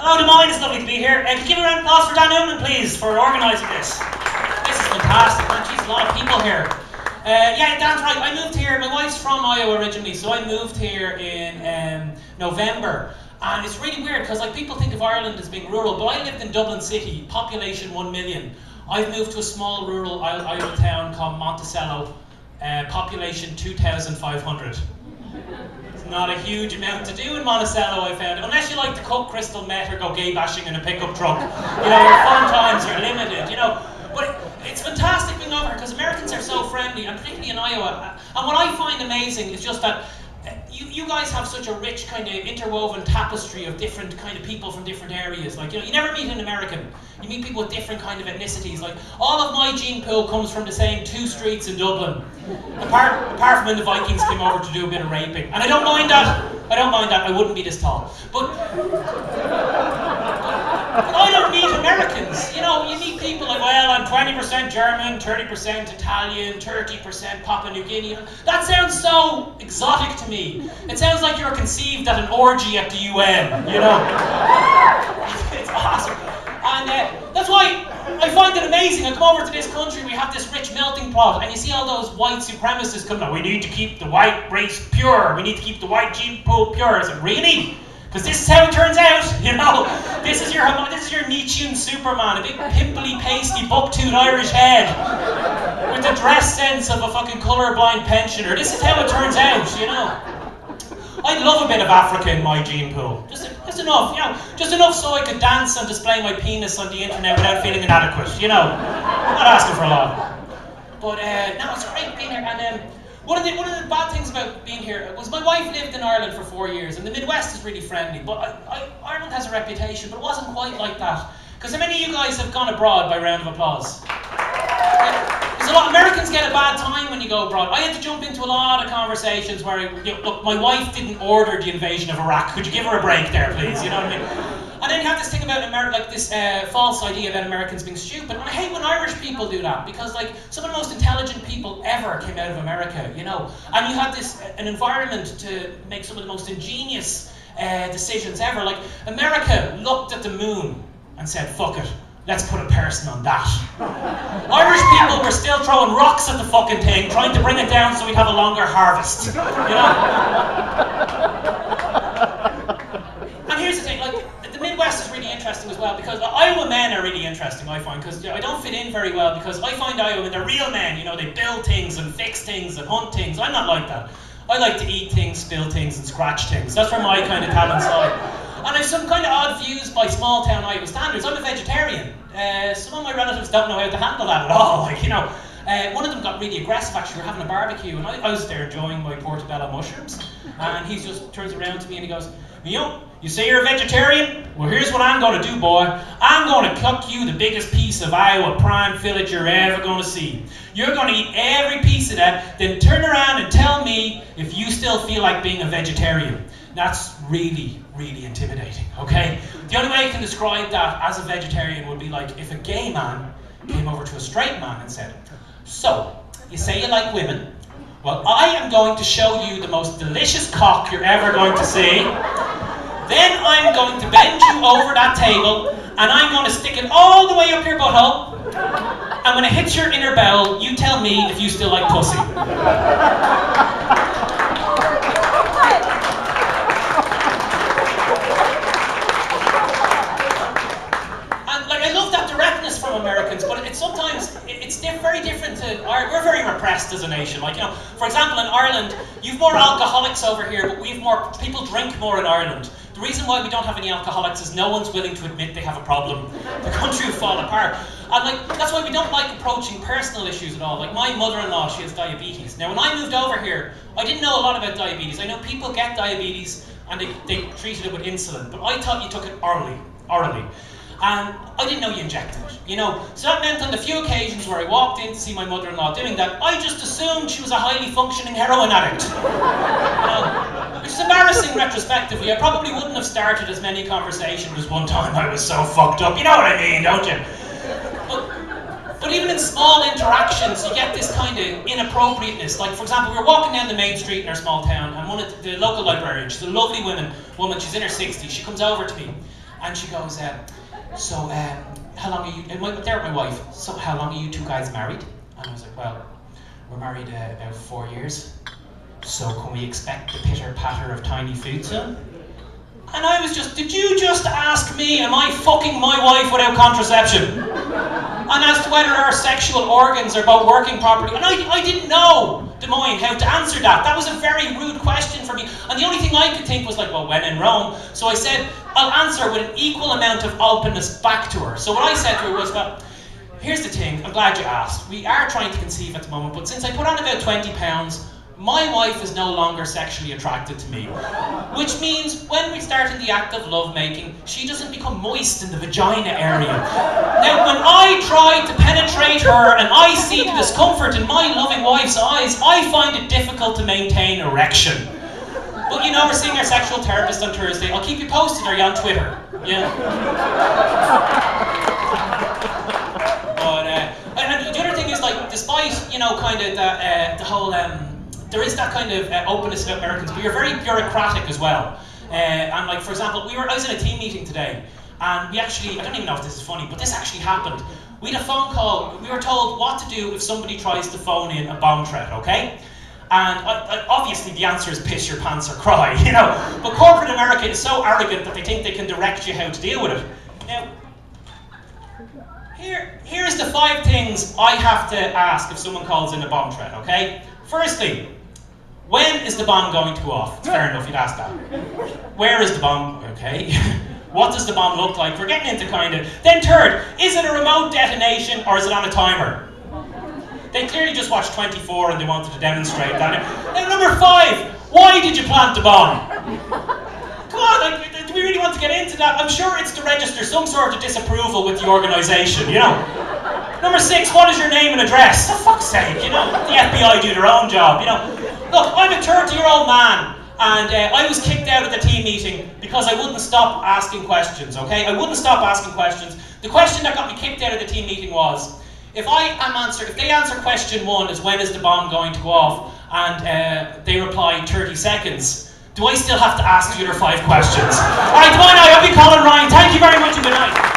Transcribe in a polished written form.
Hello Des Moines, it's lovely to be here. Can you give a round of applause for Dan Newman, please, for organising this. This is fantastic, man. Jeez, a lot of people here. Yeah, Dan's right. I moved here. My wife's from Iowa originally, so I moved here in November. And it's really weird because like people think of Ireland as being rural, but I lived in Dublin City, population 1 million. I've moved to a small rural Iowa town called Monticello, population 2,500. It's not a huge amount to do in Monticello, I found, unless you like to cook crystal meth or go gay bashing in a pickup truck. You know, your fun times are limited, you know. But it's fantastic being over here because Americans are so friendly, and particularly in Iowa. And what I find amazing is just that you guys have such a rich kind of interwoven tapestry of different kind of people from different areas. Like, you know, you never meet an American. You meet people with different kind of ethnicities. Like, all of my gene pool comes from the same 2 streets in Dublin. Apart from when the Vikings came over to do a bit of raping. And I don't mind that. I don't mind that. I wouldn't be this tall. But I don't meet Americans. You know, you meet people like, well, I'm 20% German, 30% Italian, 30% Papua New Guinea. That sounds so exotic to me. It sounds like you were conceived at an orgy at the UN, you know? It's awesome. And that's why I find it amazing. I come over to this country, we have this rich melting pot, and you see all those white supremacists coming out. We need to keep the white race pure. We need to keep the white gene pool pure. Is it really? Because this is how it turns out, you know. This is your Nietzschean Superman, a big pimply, pasty, buck-toothed Irish head with the dress sense of a fucking colourblind pensioner. This is how it turns out, you know. I'd love a bit of Africa in my gene pool. Just enough, you know. Just enough so I could dance and display my penis on the internet without feeling inadequate, you know. I'm not asking for a lot. But no, it's great being here. And one of the bad things about being here was my wife lived in Ireland for 4 years, and the Midwest is really friendly. But Ireland has a reputation, but it wasn't quite like that. Because how many of you guys have gone abroad by round of applause? Because a lot of Americans get a bad time when you go abroad. I had to jump into a lot of conversations where, you know, look, my wife didn't order the invasion of Iraq. Could you give her a break there, please? You know what I mean? And then you have this thing about like this false idea about Americans being stupid. And I hate when Irish people do that, because like some of the most intelligent people ever came out of America, you know. And you had an environment to make some of the most ingenious decisions ever. Like America looked at the moon and said, fuck it, let's put a person on that. Irish people were still throwing rocks at the fucking thing, trying to bring it down so we'd have a longer harvest, you know. And here's the thing, like, the Midwest is really interesting as well, because Iowa men are really interesting, I find, because I don't fit in very well, because I find Iowa men, they're real men, you know, they build things and fix things and hunt things. I'm not like that. I like to eat things, spill things, and scratch things. That's where my kind of talents lie. And I've some kind of odd views by small town Iowa standards. I'm a vegetarian. Some of my relatives don't know how to handle that at all. Like, you know, one of them got really aggressive. Actually, we were having a barbecue, and I was there enjoying my portobello mushrooms, and he just turns around to me and he goes, you know, you say you're a vegetarian? Well, here's what I'm going to do, boy. I'm going to cook you the biggest piece of Iowa prime fillet you're ever going to see. You're going to eat every piece of that, then turn around and tell me if you still feel like being a vegetarian. That's really, really intimidating, okay? The only way I can describe that as a vegetarian would be like if a gay man came over to a straight man and said, so, you say you like women. Well, I am going to show you the most delicious cock you're ever going to see. Then I'm going to bend you over that table, and I'm going to stick it all the way up your butthole. And when it hits your inner bowel, you tell me if you still like pussy. From Americans, but it's very different to we're very repressed as a nation. Like, you know, for example, in Ireland, you've more alcoholics over here, but we've more people drink more in Ireland. The reason why we don't have any alcoholics is no one's willing to admit they have a problem. The country will fall apart. And like that's why we don't like approaching personal issues at all. Like my mother-in-law, she has diabetes. Now when I moved over here, I didn't know a lot about diabetes. I know people get diabetes and they treated it with insulin, but I thought you took it orally. And I didn't know you injected it, you know. So that meant on the few occasions where I walked in to see my mother-in-law doing that, I just assumed she was a highly functioning heroin addict. You know, which is embarrassing retrospectively. I probably wouldn't have started as many conversations as one time I was so fucked up. You know what I mean, don't you? But even in small interactions, you get this kind of inappropriateness. Like, for example, we were walking down the main street in our small town, and one of the local librarian, she's a lovely woman, she's in her 60s, she comes over to me. And she goes, so how long are you, there with my wife, so how long are you two guys married? And I was like, well, we're married about 4 years. So can we expect the pitter-patter of tiny food soon? And I was just, did you just ask me, am I fucking my wife without contraception? And as to whether our sexual organs are both working properly. And I didn't know, Des Moines, how to answer that. That was a very rude question for me. And the only thing I could think was like, well, when in Rome. So I said, I'll answer with an equal amount of openness back to her. So what I said to her was, well, here's the thing, I'm glad you asked. We are trying to conceive at the moment, but since I put on about 20 pounds, my wife is no longer sexually attracted to me. Which means when we start in the act of lovemaking, she doesn't become moist in the vagina area. Now, when I try to penetrate her and I see the discomfort in my loving wife's eyes, I find it difficult to maintain erection. But you know, we're seeing our sexual therapist on Thursday. I'll keep you posted, are you on Twitter? Yeah. But, and the other thing is, like, despite, you know, kind of the whole, there is that kind of openness about Americans, but you're very bureaucratic as well. And like, for example, I was in a team meeting today, and we actually, I don't even know if this is funny, but this actually happened. We had a phone call, we were told what to do if somebody tries to phone in a bomb threat, okay? And obviously the answer is piss your pants or cry, you know? But corporate America is so arrogant that they think they can direct you how to deal with it. Now, here's the 5 things I have to ask if someone calls in a bomb threat, okay? Firstly, when is the bomb going to go off? It's fair enough, you'd ask that. Where is the bomb? Okay. What does the bomb look like? We're getting into kind of... Then third, is it a remote detonation or is it on a timer? They clearly just watched 24 and they wanted to demonstrate that. Now number 5, why did you plant the bomb? Come on, like, do we really want to get into that? I'm sure it's to register some sort of disapproval with the organisation, you know? Number 6, what is your name and address? For fuck's sake, you know? The FBI do their own job, you know? Look, I'm a 30-year-old man, and I was kicked out of the team meeting because I wouldn't stop asking questions, okay? I wouldn't stop asking questions. The question that got me kicked out of the team meeting was, if they answer question 1 is when is the bomb going to go off, and they reply 30 seconds, do I still have to ask the other 5 questions? Alright, come on now, I'll be Colin Ryan. Thank you very much and good night.